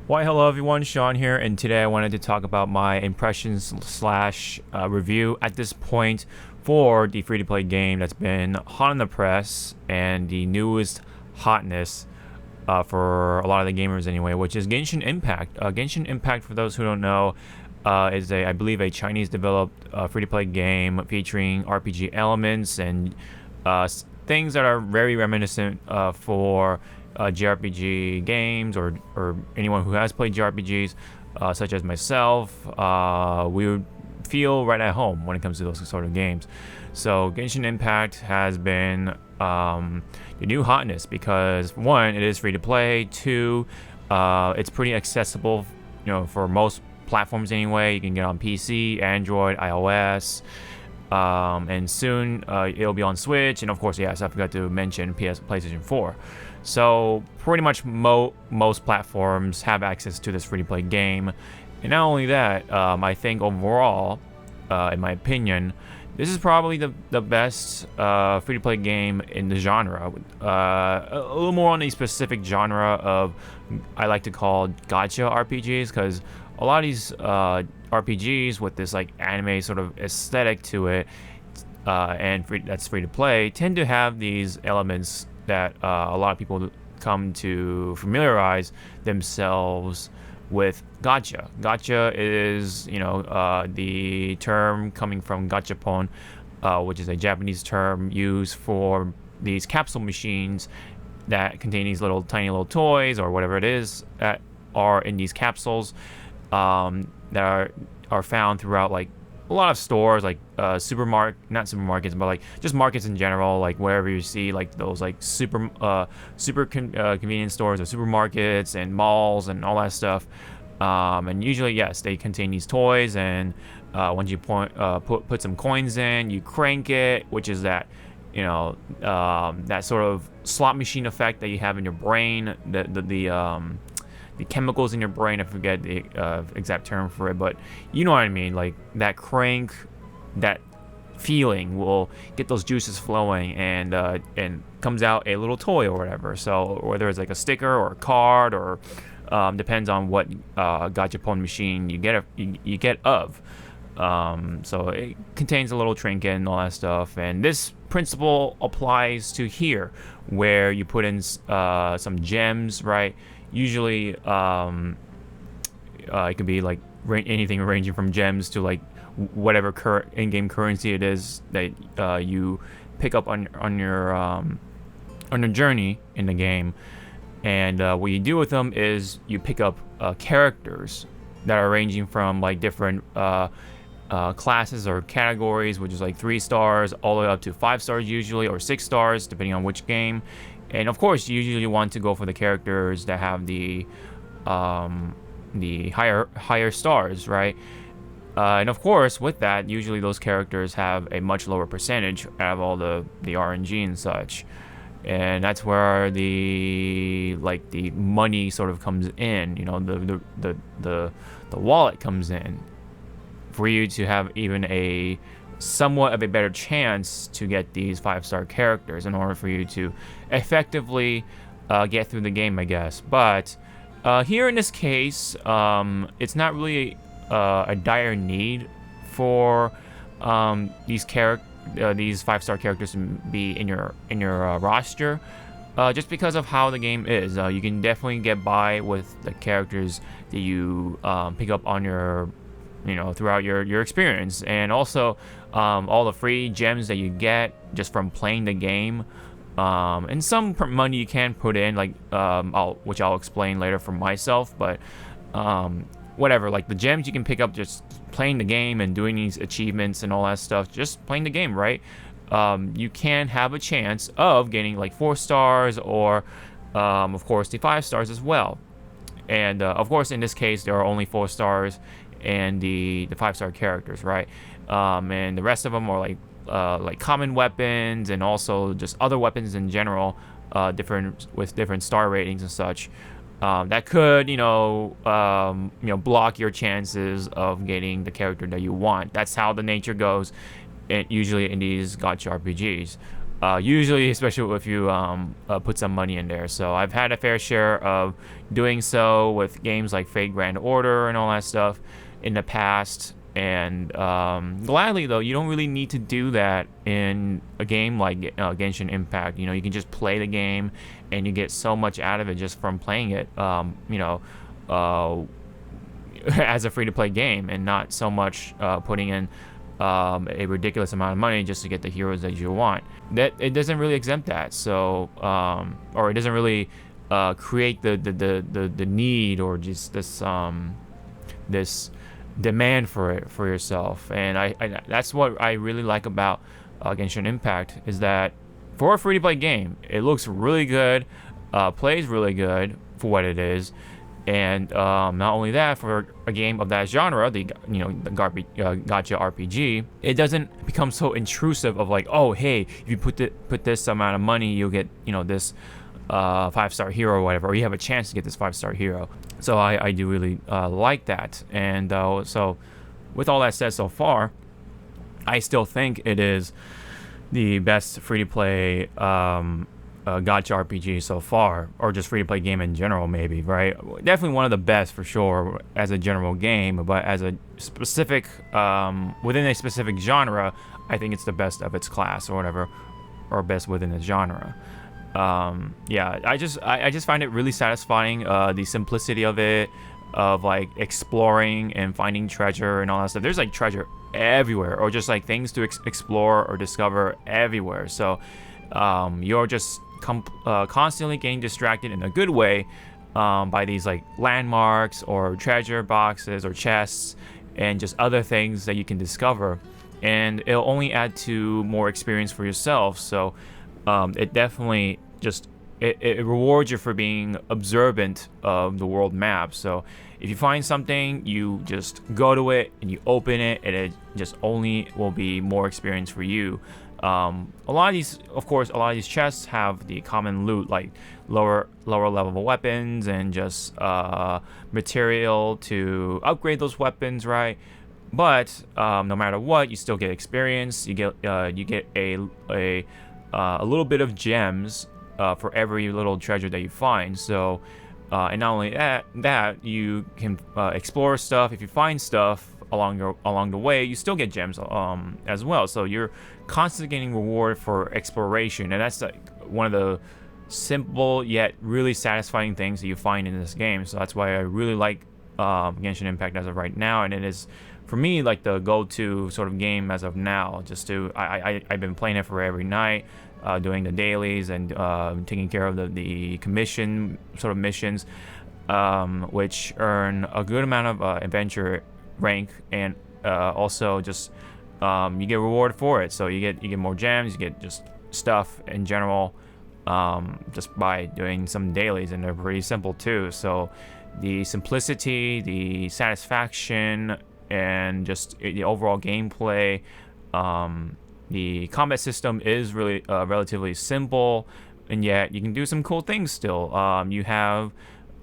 Why, hello everyone, Sean here, and today I wanted to talk about my impressions slash review at this point for the free-to-play game that's been hot in the press and the newest hotness for a lot of the gamers anyway, which is Genshin Impact. Genshin Impact, for those who don't know, is I believe, a Chinese-developed free-to-play game featuring RPG elements and things that are very reminiscent for JRPG games or anyone who has played JRPGs, such as myself. We would feel right at home when it comes to those sort of games. So Genshin Impact has been the new hotness because, one, it is free to play. Two, it's pretty accessible, for most platforms anyway. You can get on PC, Android, iOS. And soon it'll be on Switch, and of course, yes, I forgot to mention PlayStation 4. So pretty much most platforms have access to this free-to-play game. And not only that, I think overall, in my opinion, this is probably the best free-to-play game in the genre. A little more on the specific genre of, I like to call gacha RPGs, because a lot of these RPGs with this like anime sort of aesthetic to it, that's free to play, tend to have these elements that a lot of people come to familiarize themselves with gacha. Gacha is, the term coming from gachapon, which is a Japanese term used for these capsule machines that contain these tiny little toys or whatever it is that are in these capsules, that are found throughout like a lot of stores, like not supermarkets, but like just markets in general, like wherever you see like those like super convenience stores or supermarkets and malls and all that stuff. And usually, yes, they contain these toys, and once you put some coins in, you crank it, which is that that sort of slot machine effect that you have in your brain, the chemicals in your brain. I forget the exact term for it, but you know what I mean. Like that crank, that feeling will get those juices flowing, and comes out a little toy or whatever. So whether it's like a sticker or a card, or depends on what gachapon machine you get of. So it contains a little trinket and all that stuff. And this principle applies to here, where you put in some gems, right? Usually, it could be like anything ranging from gems to like whatever in-game currency it is that you pick up on your journey in the game. And what you do with them is you pick up characters that are ranging from like different classes or categories, which is like 3 stars all the way up to 5 stars usually, or 6 stars depending on which game. And of course, you usually want to go for the characters that have the higher stars, right? And of course, with that, usually those characters have a much lower percentage out of all the RNG and such. And that's where the money sort of comes in, the wallet comes in, for you to have even a somewhat of a better chance to get these 5-star characters in order for you to effectively get through the game, I guess. But here in this case, it's not really a dire need for these 5-star characters to be in your roster, just because of how the game is. You can definitely get by with the characters that you pick up on your throughout your experience, and also all the free gems that you get just from playing the game, and some money you can put in, like which I'll explain later for myself. But whatever, like the gems you can pick up just playing the game and doing these achievements and all that stuff, just playing the game, right? You can have a chance of getting like 4 stars, or of course the 5 stars as well. And of course, in this case, there are only 4 stars and the 5-star characters, right? And the rest of them are like common weapons, and also just other weapons in general, with different star ratings and such. That could, block your chances of getting the character that you want. That's how the nature goes, usually in these gacha RPGs. Usually, especially if you put some money in there. So I've had a fair share of doing so with games like Fate Grand Order and all that stuff in the past. And gladly, though, you don't really need to do that in a game like Genshin Impact. You can just play the game, and you get so much out of it just from playing it. As a free-to-play game, and not so much putting in a ridiculous amount of money just to get the heroes that you want. That it doesn't really exempt that. So, or it doesn't really create the need, or just this demand for it for yourself. And I that's what I really like about Genshin Impact, is that for a free-to-play game, it looks really good, plays really good for what it is. And not only that, for a game of that genre, the gacha RPG, it doesn't become so intrusive of like, oh hey, if you put this amount of money, you'll get this 5-star hero or whatever, or you have a chance to get this 5-star hero. So I do really like that. And so with all that said, so far, I still think it is the best free-to-play gacha RPG so far, or just free-to-play game in general, maybe, right? Definitely one of the best for sure as a general game, but as a specific within a specific genre, I think it's the best of its class, or whatever, or best within the genre. Yeah, I just find it really satisfying, the simplicity of it, of like exploring and finding treasure and all that stuff. There's like treasure everywhere, or just like things to explore or discover everywhere. So you're just constantly getting distracted in a good way by these like landmarks or treasure boxes or chests and just other things that you can discover, and it'll only add to more experience for yourself. So it definitely just it rewards you for being observant of the world map. So if you find something, you just go to it and you open it, and it just only will be more experience for you. A lot of these chests have the common loot, like lower level weapons and just material to upgrade those weapons, right? But no matter what, you still get experience. You get a little bit of gems for every little treasure that you find. So and not only that you can explore stuff. If you find stuff along the way, you still get gems as well. So you're constantly getting reward for exploration, and that's like one of the simple yet really satisfying things that you find in this game. So that's why I really like Genshin Impact as of right now, and it is for me like the go-to sort of game as of now. I've been playing it for every night, doing the dailies and taking care of the commission sort of missions, which earn a good amount of adventure rank, and also just you get rewarded for it. So you get more gems, you get just stuff in general, just by doing some dailies, and they're pretty simple too. So the simplicity, the satisfaction, and just the overall gameplay, the combat system is really relatively simple, and yet you can do some cool things still. You have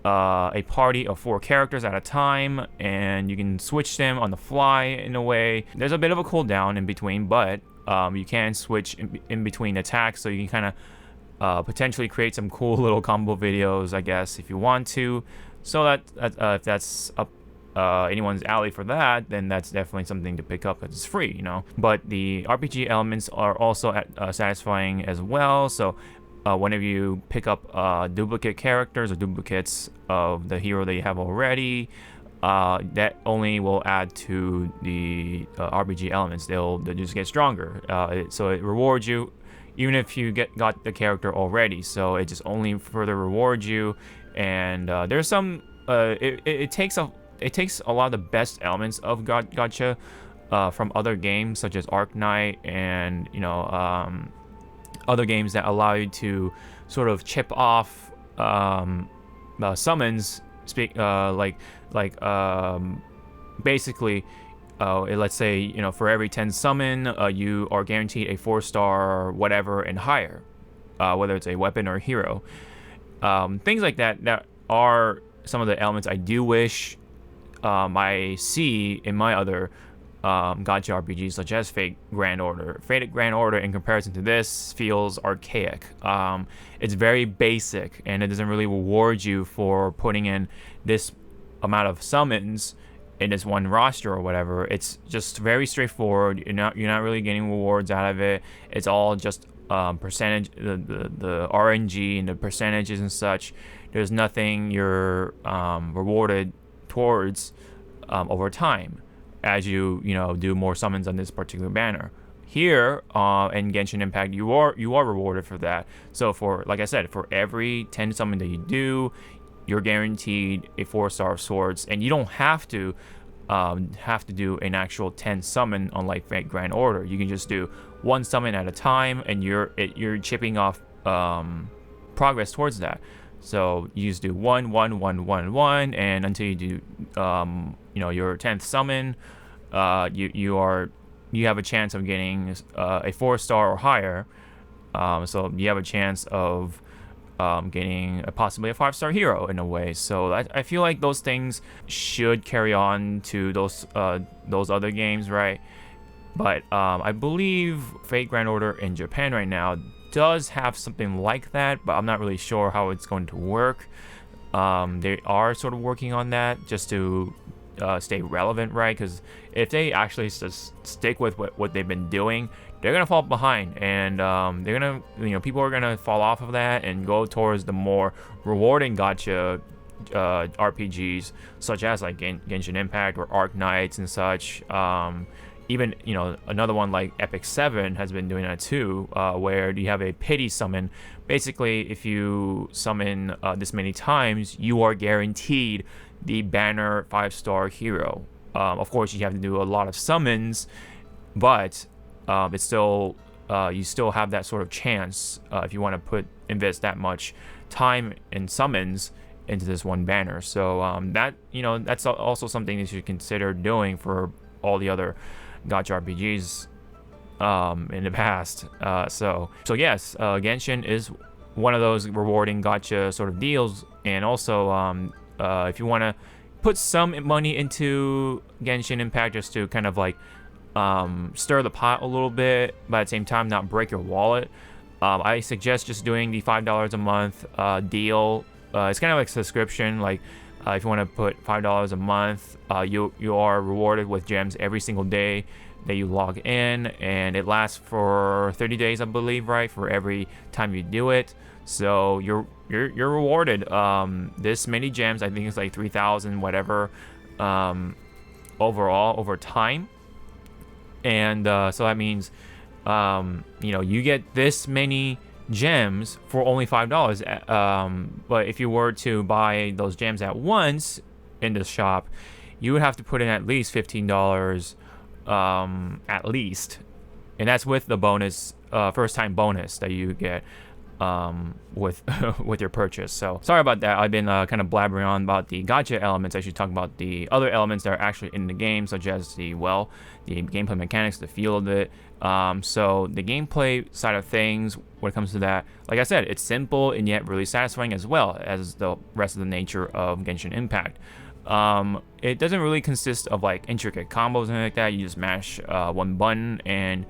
a party of 4 characters at a time, and you can switch them on the fly in a way. There's a bit of a cooldown in between, but you can switch in between attacks, so you can kind of potentially create some cool little combo videos, I guess, if you want to. So that if that's up anyone's alley for that, then that's definitely something to pick up because it's free, But the RPG elements are also satisfying as well. So whenever you pick up duplicate characters or duplicates of the hero that you have already, that only will add to the RPG elements. They'll just get stronger. So it rewards you even if you got the character already. So it just only further rewards you. And there's some it takes a lot of the best elements of gacha from other games such as Arknight and other games that allow you to sort of chip off summons, basically let's say for every 10 summon you are guaranteed a 4-star whatever and higher, whether it's a weapon or a hero. Things like that are some of the elements I do wish I see in my other gacha RPGs such as Fate Grand Order. Fate Grand Order, in comparison to this, feels archaic. It's very basic, and it doesn't really reward you for putting in this amount of summons in this one roster or whatever. It's just very straightforward. You're not really getting rewards out of it. It's all just percentage, the RNG and the percentages and such. There's nothing you're rewarded towards over time as you do more summons on this particular banner. Here in Genshin Impact, you are rewarded for that. So for, like I said, for every 10 summon that you do, you're guaranteed a 4-star of swords, and you don't have to do an actual 10 summon on like Fate Grand Order. You can just do one summon at a time, and you're chipping off progress towards that. So you just do 1, 1, 1, 1, 1, and until you do your 10th summon, you have a chance of getting a 4-star or higher. So you have a chance of getting possibly a 5-star hero in a way. So I feel like those things should carry on to those other games, right? But I believe Fate Grand Order in Japan right now does have something like that, but I'm not really sure how it's going to work. They are sort of working on that just to stay relevant, right? Because if they actually just stick with what they've been doing, they're gonna fall behind, and they're gonna, people are gonna fall off of that and go towards the more rewarding gacha RPGs, such as like Genshin Impact or Arc Knights and such. Even another one like Epic 7 has been doing that too, where you have a pity summon. Basically, if you summon this many times, you are guaranteed the banner 5-star hero. Of course, you have to do a lot of summons, but it's still you still have that sort of chance if you want to invest that much time in summons into this one banner. So that's also something that you should consider doing for all the other gacha RPGs in the past. So yes, Genshin is one of those rewarding gacha sort of deals, and also if you want to put some money into Genshin Impact just to kind of like stir the pot a little bit, but at the same time not break your wallet, I suggest just doing the $5 a month deal. It's kind of like a subscription. Like if you want to put $5 a month, you are rewarded with gems every single day that you log in, and it lasts for 30 days, I believe, right, for every time you do it. So you're rewarded this many gems. I think it's like 3,000 whatever overall over time, and so that means you get this many gems for only $5. But if you were to buy those gems at once in the shop, you would have to put in at least $15 at least, and that's with the bonus first time bonus that you get with with your purchase. So sorry about that. I've been kind of blabbering on about the gacha elements. I should talk about the other elements that are actually in the game, such as the gameplay mechanics, the feel of it. So the gameplay side of things, when it comes to that, like I said, it's simple and yet really satisfying, as well as the rest of the nature of Genshin Impact. It doesn't really consist of like intricate combos and anything like that. You just mash one button and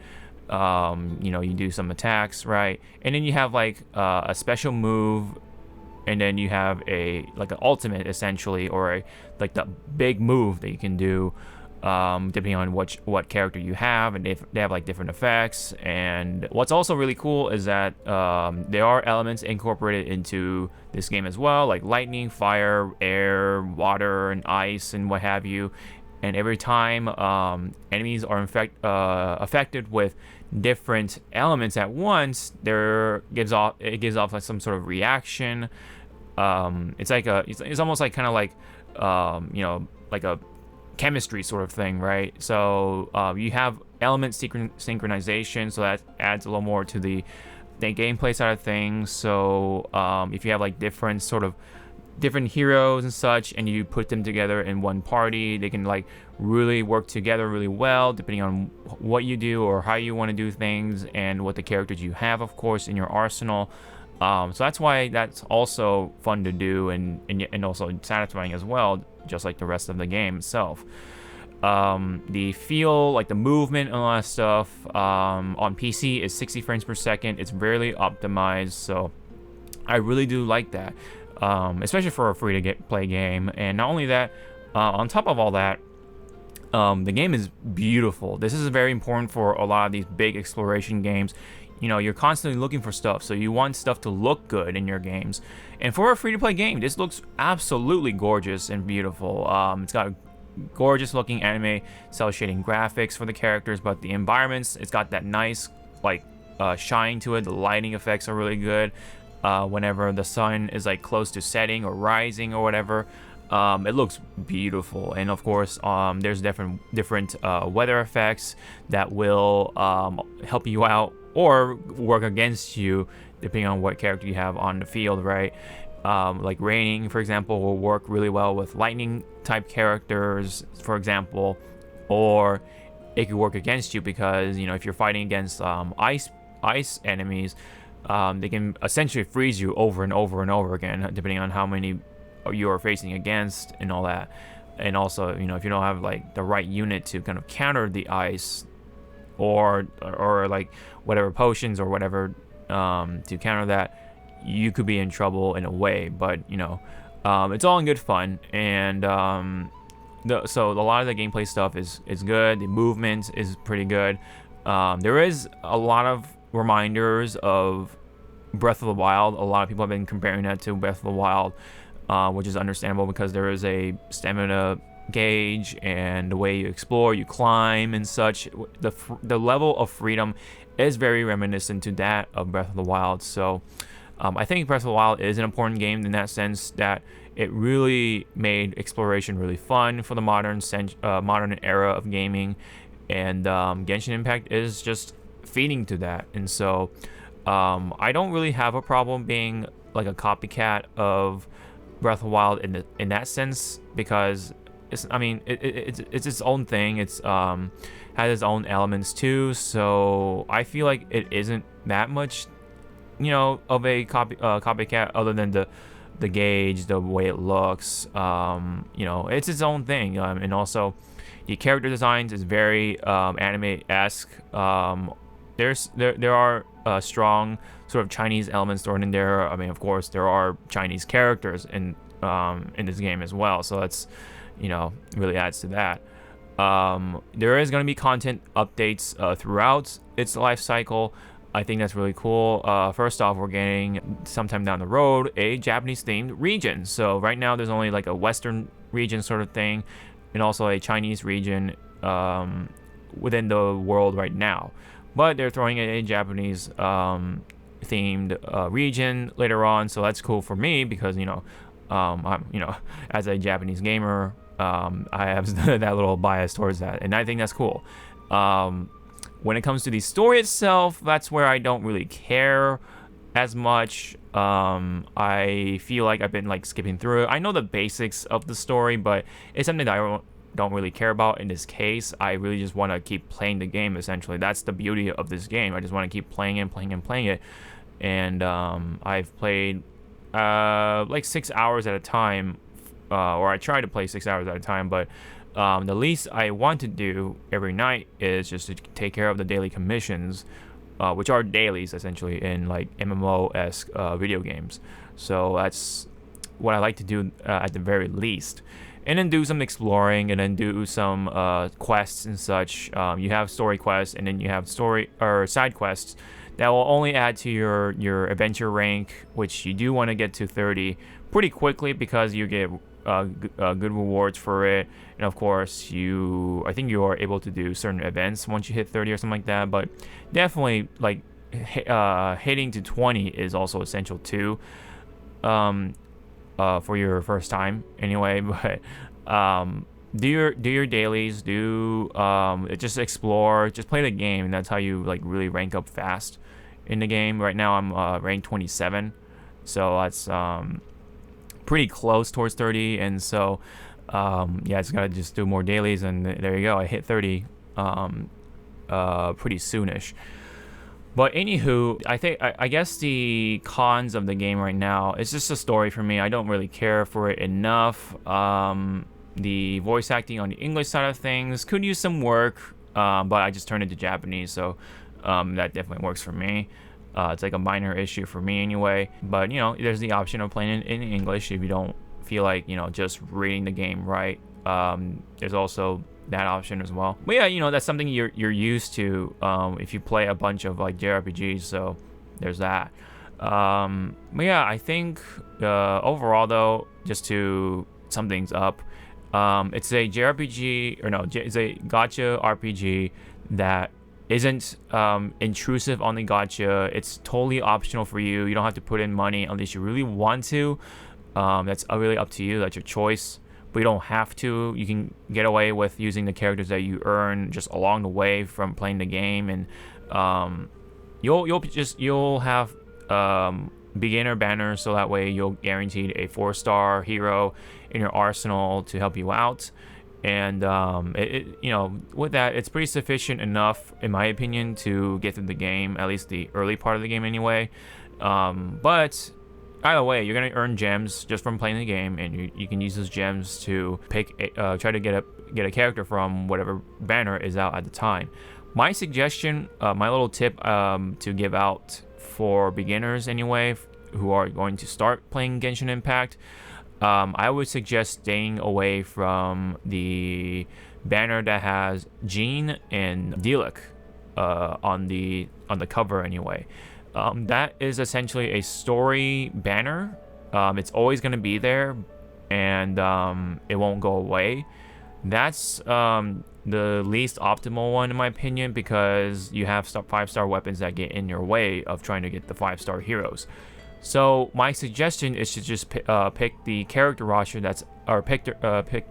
you do some attacks, right? And then you have like a special move, and then you have an ultimate essentially, or like the big move that you can do depending on what character you have, and they have like different effects. And what's also really cool is that there are elements incorporated into this game as well, like lightning, fire, air, water, and ice, and what have you. And every time enemies are affected with different elements at once, it gives off like some sort of reaction. It's almost like kind of like like a chemistry sort of thing, right? So you have element synchronization, so that adds a little more to the gameplay side of things. So if you have like different heroes and such, and you put them together in one party, they can like really work together really well, depending on what you do or how you want to do things, and what the characters you have, of course, in your arsenal. So that's why that's also fun to do, and also satisfying as well, just like the rest of the game itself. The feel, like the movement and all that stuff, on PC is 60 frames per second. It's barely optimized, so I really do like that, especially for a free-to-play game. And not only that, on top of all that, the game is beautiful. This is very important for a lot of these big exploration games. You know, you're constantly looking for stuff, so you want stuff to look good in your games. And for a free-to-play game, this looks absolutely gorgeous and beautiful. It's got gorgeous looking anime cel shading graphics for the characters, but the environments, it's got that nice like shine to it. The lighting effects are really good. Whenever the sun is like close to setting or rising or whatever, it looks beautiful. And of course, there's different weather effects that will help you out or work against you depending on what character you have on the field, right? Like raining, for example, will work really well with lightning type characters, for example, or it could work against you because, you know, if you're fighting against ice enemies, they can essentially freeze you over and over and over again, depending on how many you are facing against and all that. And also, you know, if you don't have like the right unit to kind of counter the ice or like whatever potions or whatever to counter that, you could be in trouble in a way. But you know, it's all in good fun. And so a lot of the gameplay stuff is good. The movement is pretty good. There is a lot of reminders of Breath of the Wild. A lot of people have been comparing that to Breath of the Wild, which is understandable because there is a stamina gauge and the way you explore, you climb and such. The level of freedom is very reminiscent to that of Breath of the Wild. So I think Breath of the Wild is an important game in that sense that it really made exploration really fun for the modern era of gaming, and Genshin Impact is just feeding to that. And so I don't really have a problem being like a copycat of Breath of the Wild in that sense, because it's its own thing. It's has its own elements too. So I feel like it isn't that much, you know, of a copycat, other than the gauge, the way it looks. You know, it's its own thing. And also the character designs is very anime-esque. There are strong sort of Chinese elements thrown in there. I mean, of course, there are Chinese characters in this game as well. So that's, you know, really adds to that. There is going to be content updates throughout its life cycle. I think that's really cool. First off, we're getting sometime down the road a Japanese themed region. So right now there's only like a Western region sort of thing, and also a Chinese region within the world right now. But they're throwing in a Japanese themed region later on, so that's cool for me because, you know, I'm, you know, as a Japanese gamer, I have that little bias towards that, and I think that's cool. When it comes to the story itself, that's where I don't really care as much. I feel like I've been like skipping through it. I know the basics of the story, but it's something that I don't really care about in this case. I really just want to keep playing the game, essentially. That's the beauty of this game. I just want to keep playing it. And I've played like 6 hours at a time, or I try to play 6 hours at a time, but the least I want to do every night is just to take care of the daily commissions, which are dailies essentially in like MMO-esque video games. So that's what I like to do at the very least. And then do some exploring, and then do some quests and such. You have story quests, and then you have story or side quests that will only add to your adventure rank, which you do want to get to 30 pretty quickly because you get good rewards for it. And of course, I think you are able to do certain events once you hit 30 or something like that. But definitely, like hitting to 20 is also essential too. For your first time anyway. But do your dailies, just explore, just play the game, and that's how you like really rank up fast in the game. Right now I'm ranked 27, so that's pretty close towards 30. And so yeah, I just gotta just do more dailies, and there you go, I hit 30 pretty soonish. But anywho, I guess the cons of the game right now, it's just a story for me. I don't really care for it enough. The voice acting on the English side of things could use some work, but I just turned it to Japanese, so that definitely works for me. It's like a minor issue for me anyway, but you know, there's the option of playing it in English if you don't feel like, you know, just reading the game right. There's also that option as well. But yeah, you know, that's something you're used to if you play a bunch of like JRPGs, so there's that. But yeah, I think overall though, just to sum things up, it's a JRPG, or no, it's a gacha RPG that isn't intrusive on the gacha. It's totally optional for you. You don't have to put in money unless you really want to. That's really up to you. That's your choice. But you don't have to. You can get away with using the characters that you earn just along the way from playing the game, and you'll have beginner banners, so that way you'll guaranteed a 4-star hero in your arsenal to help you out. And you know, with that, it's pretty sufficient enough, in my opinion, to get through the game, at least the early part of the game anyway. But either way, you're gonna earn gems just from playing the game, and you can use those gems to pick try to get a character from whatever banner is out at the time. My suggestion, my little tip to give out for beginners anyway, who are going to start playing Genshin Impact, I would suggest staying away from the banner that has Jean and Diluc on the cover anyway. That is essentially a story banner. It's always going to be there, and it won't go away. That's the least optimal one in my opinion, because you have 5-star weapons that get in your way of trying to get the 5-star heroes. So my suggestion is to just pick the character roster pick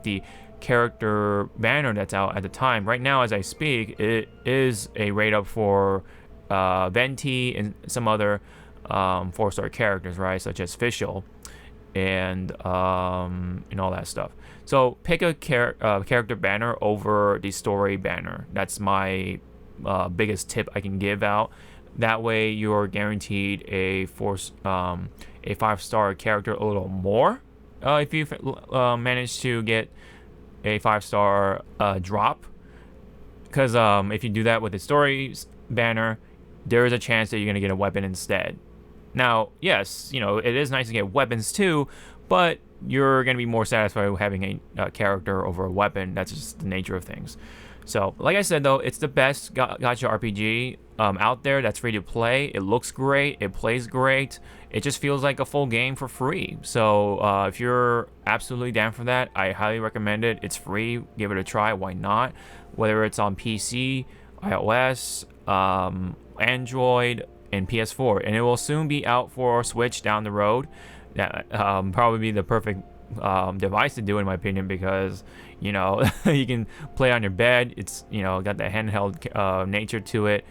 the character banner that's out at the time. Right now, as I speak, it is a rate up for Venti and some other 4-star characters, right, such as Fischl and all that stuff. So pick a character banner over the story banner. That's my biggest tip I can give out. That way you're guaranteed a 5-star character a little more if you manage to get a 5-star drop. Because if you do that with the story banner, there is a chance that you're going to get a weapon instead. Now, yes, you know, it is nice to get weapons too, but you're going to be more satisfied with having a character over a weapon. That's just the nature of things. So, like I said, though, it's the best gacha RPG out there that's free to play. It looks great. It plays great. It just feels like a full game for free. So, if you're absolutely down for that, I highly recommend it. It's free. Give it a try. Why not? Whether it's on PC, iOS, Android, and PS4. And it will soon be out for Switch down the road. That probably be the perfect device to do, in my opinion, because you know you can play on your bed. It's, you know, got the handheld nature to it.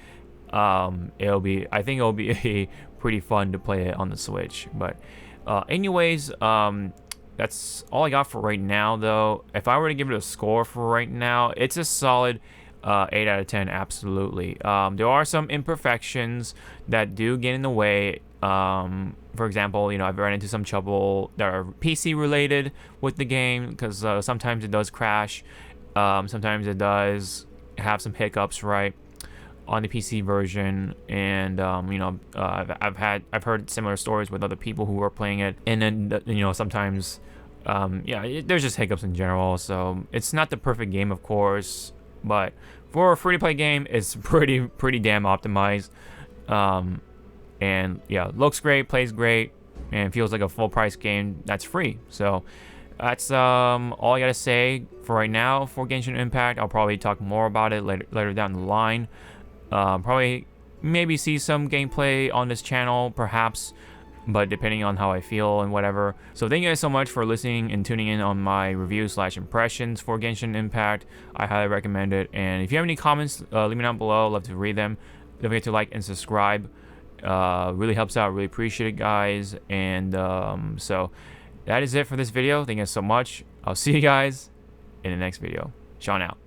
I think it'll be pretty fun to play it on the Switch. But anyways, that's all I got for right now, though. If I were to give it a score for right now, it's a solid 8 out of 10, absolutely. There are some imperfections that do get in the way. For example, you know, I've run into some trouble that are PC related with the game, because sometimes it does crash. Sometimes it does have some hiccups, right, on the PC version. And you know, I've heard similar stories with other people who are playing it, and then you know, sometimes there's just hiccups in general. So it's not the perfect game, of course, but for a free-to-play game, it's pretty damn optimized. And yeah, looks great, plays great, and feels like a full-price game that's free. So that's all I gotta say for right now for Genshin Impact. I'll probably talk more about it later down the line. Probably maybe see some gameplay on this channel, perhaps, but depending on how I feel and whatever. So thank you guys so much for listening and tuning in on my review/impressions for Genshin Impact. I highly recommend it. And if you have any comments, leave me down below. I'd love to read them. Don't forget to like and subscribe. Really helps out. Really appreciate it, guys. And so that is it for this video. Thank you guys so much. I'll see you guys in the next video. Sean out.